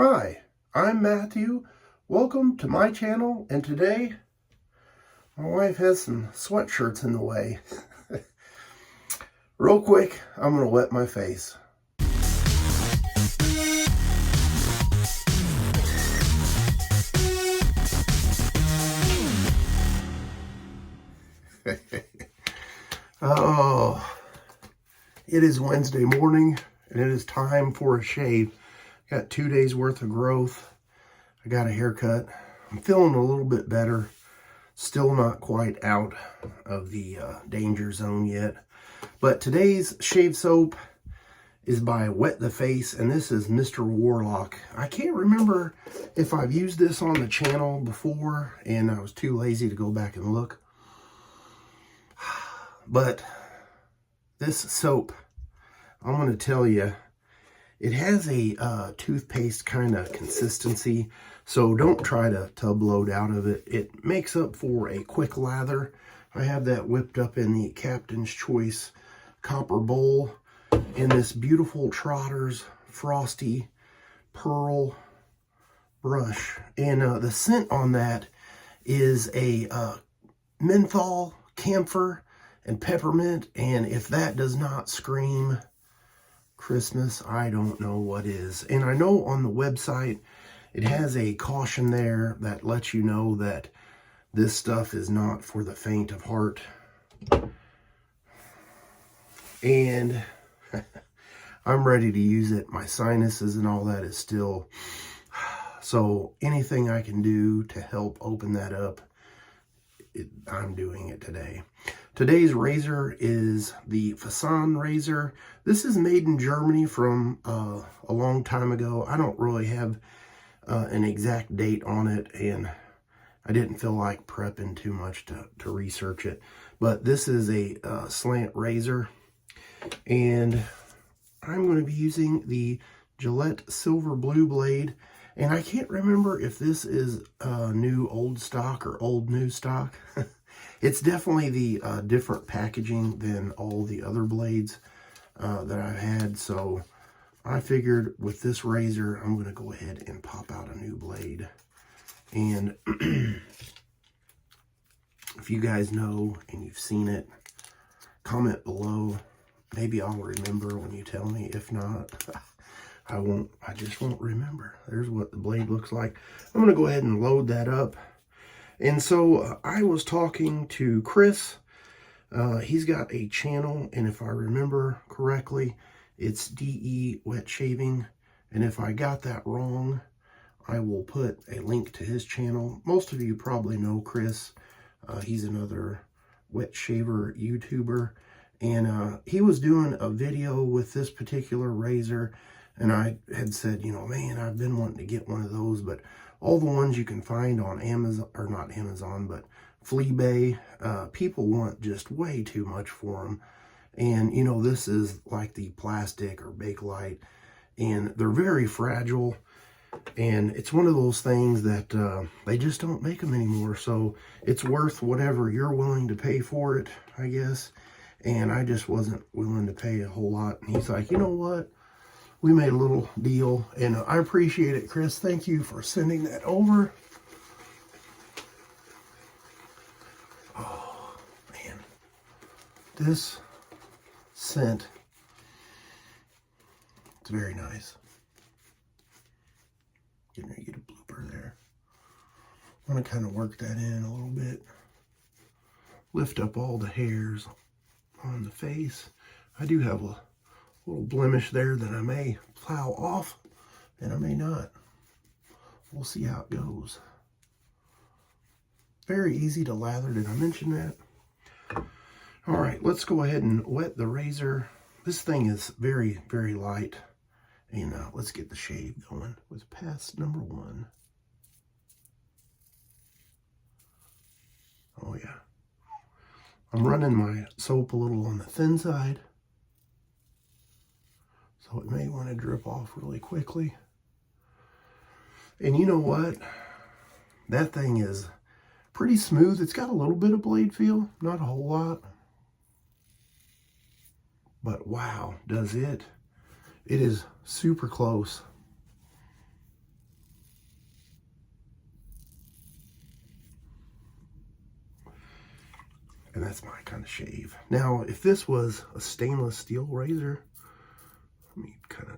Hi, I'm Matthew. Welcome to my channel, and today my wife has some sweatshirts in the way. Real quick, I'm going to wet my face. Oh, it is Wednesday morning, and it is time for a shave. Got 2 days worth of growth. I got a haircut. I'm feeling a little bit better. Still not quite out of the danger zone yet. But today's shave soap is by Wet the Face, and this is Mr. Warlock. I can't remember if I've used this on the channel before, and I was too lazy to go back and look. But this soap, I'm going to tell you, it has a toothpaste kind of consistency, so don't try to tub load out of it. It makes up for a quick lather. I have that whipped up in the Captain's Choice copper bowl in this beautiful Trotter's Frosty Pearl brush. And the scent on that is a menthol, camphor, and peppermint. And if that does not scream Christmas, I don't know what is. And I know on the website it has a caution there that lets you know that this stuff is not for the faint of heart. And I'm ready to use it. My sinuses and all that is still, so anything I can do to help open that up, I'm doing it today. Today's razor is the Fasan Razor. This is made in Germany from a long time ago. I don't really have an exact date on it, and I didn't feel like prepping too much to research it. But this is a slant razor, and I'm going to be using the Gillette Silver Blue blade. And I can't remember if this is new old stock or old new stock. It's definitely the different packaging than all the other blades that I've had. So I figured with this razor, I'm going to go ahead and pop out a new blade. And if you guys know and you've seen it, comment below. Maybe I'll remember when you tell me. If not, I just won't remember. There's what the blade looks like. I'm going to go ahead and load that up. And so I was talking to Chris. He's got a channel, and if I remember correctly, it's DE Wet Shaving. And if I got that wrong, I will put a link to his channel. Most of you probably know Chris. He's another wet shaver YouTuber. And he was doing a video with this particular razor. And I had said, you know, man, I've been wanting to get one of those, but all the ones you can find on Amazon, or not Amazon, but Fleabay, people want just way too much for them. And, you know, this is like the plastic or Bakelite, and they're very fragile. And it's one of those things that they just don't make them anymore. So it's worth whatever you're willing to pay for it, I guess. And I just wasn't willing to pay a whole lot. And he's like, you know what? We made a little deal, and I appreciate it, Chris. Thank you for sending that over. Oh, man. This scent, it's very nice. Getting ready to get a blooper there. I want to kind of work that in a little bit. Lift up all the hairs on the face. I do have a little blemish there that I may plow off, and I may not. We'll see how it goes. Very easy to lather. Did I mention that? All right, let's go ahead and wet the razor. This thing is very, very light. And let's get the shave going with pass number 1. Oh yeah. I'm running my soap a little on the thin side, so it may want to drip off really quickly. And you know what? That thing is pretty smooth. It's got a little bit of blade feel, not a whole lot. But wow, does it. It is super close. And that's my kind of shave. Now, if this was a stainless steel razor, let me kind of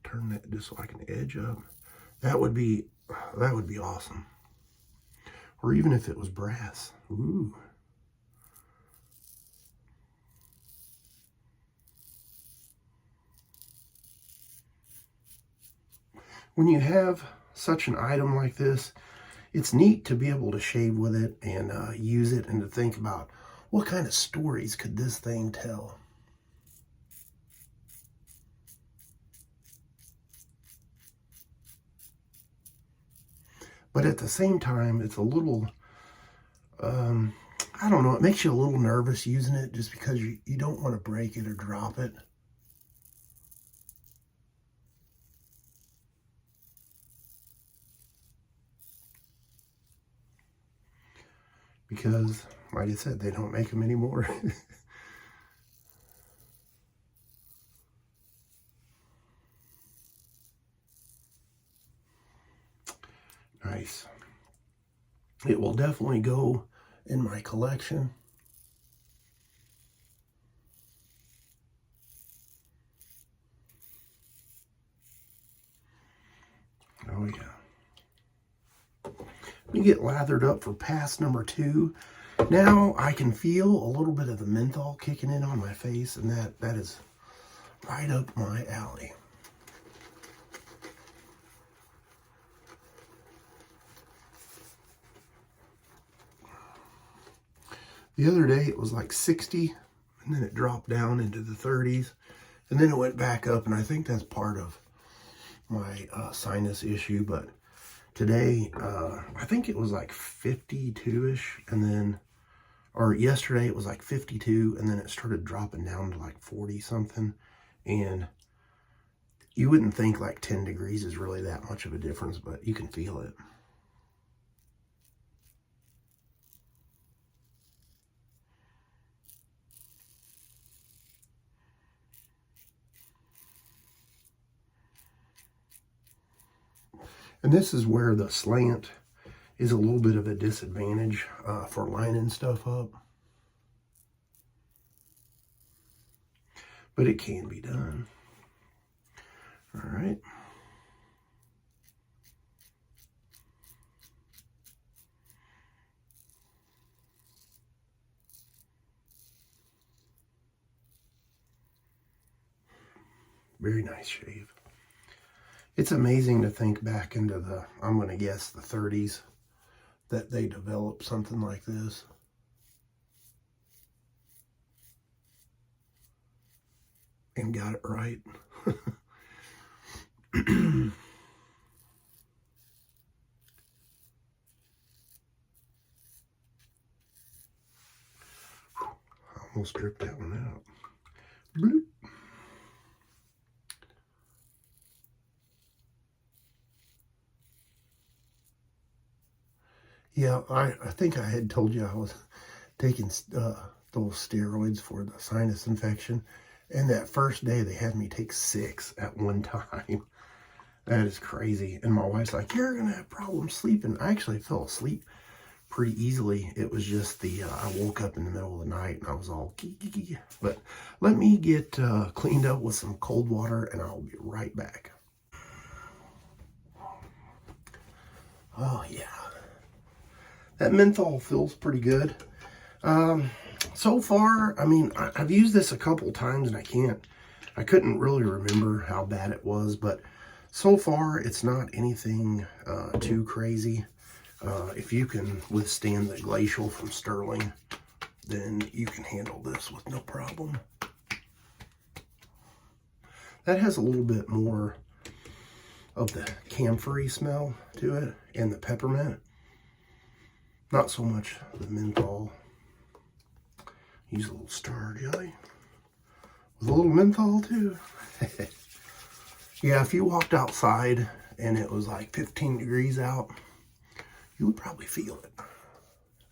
turn that just so I can edge up. That would be awesome. Or even if it was brass. Ooh. When you have such an item like this, it's neat to be able to shave with it and use it, and to think about what kind of stories could this thing tell. But at the same time, it's a little, I don't know, it makes you a little nervous using it just because you don't want to break it or drop it. Because, like I said, they don't make them anymore. Nice. It will definitely go in my collection. Oh yeah. You get lathered up for pass number 2. Now I can feel a little bit of the menthol kicking in on my face, and that is right up my alley. The other day it was like 60, and then it dropped down into the 30s, and then it went back up, and I think that's part of my sinus issue. But today, I think it was like 52-ish, and then, or yesterday it was like 52, and then it started dropping down to like 40 something, and you wouldn't think like 10 degrees is really that much of a difference, but you can feel it. And this is where the slant is a little bit of a disadvantage for lining stuff up. But it can be done. All right. Very nice shave. It's amazing to think back into the, I'm going to guess, the 30s, that they developed something like this. And got it right. I almost dripped that one out. Bloop. Yeah, I think I had told you I was taking those steroids for the sinus infection. And that first day, they had me take 6 at one time. That is crazy. And my wife's like, you're going to have problems sleeping. I actually fell asleep pretty easily. It was just I woke up in the middle of the night and I was all geeky. But let me get cleaned up with some cold water and I'll be right back. Oh, yeah. That menthol feels pretty good. So far, I mean, I've used this a couple times and I couldn't really remember how bad it was, but so far it's not anything too crazy. If you can withstand the Glacial from Stirling, then you can handle this with no problem. That has a little bit more of the camphor-y smell to it and the peppermint. Not so much the menthol. Use a little star jelly with a little menthol too. Yeah, if you walked outside and it was like 15 degrees out, you would probably feel it.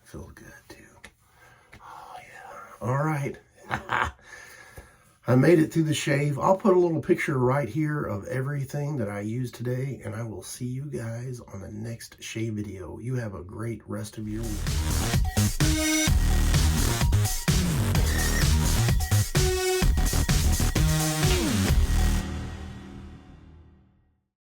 Feels good too. Oh yeah. All right. I made it through the shave. I'll put a little picture right here of everything that I used today, and I will see you guys on the next shave video. You have a great rest of your week.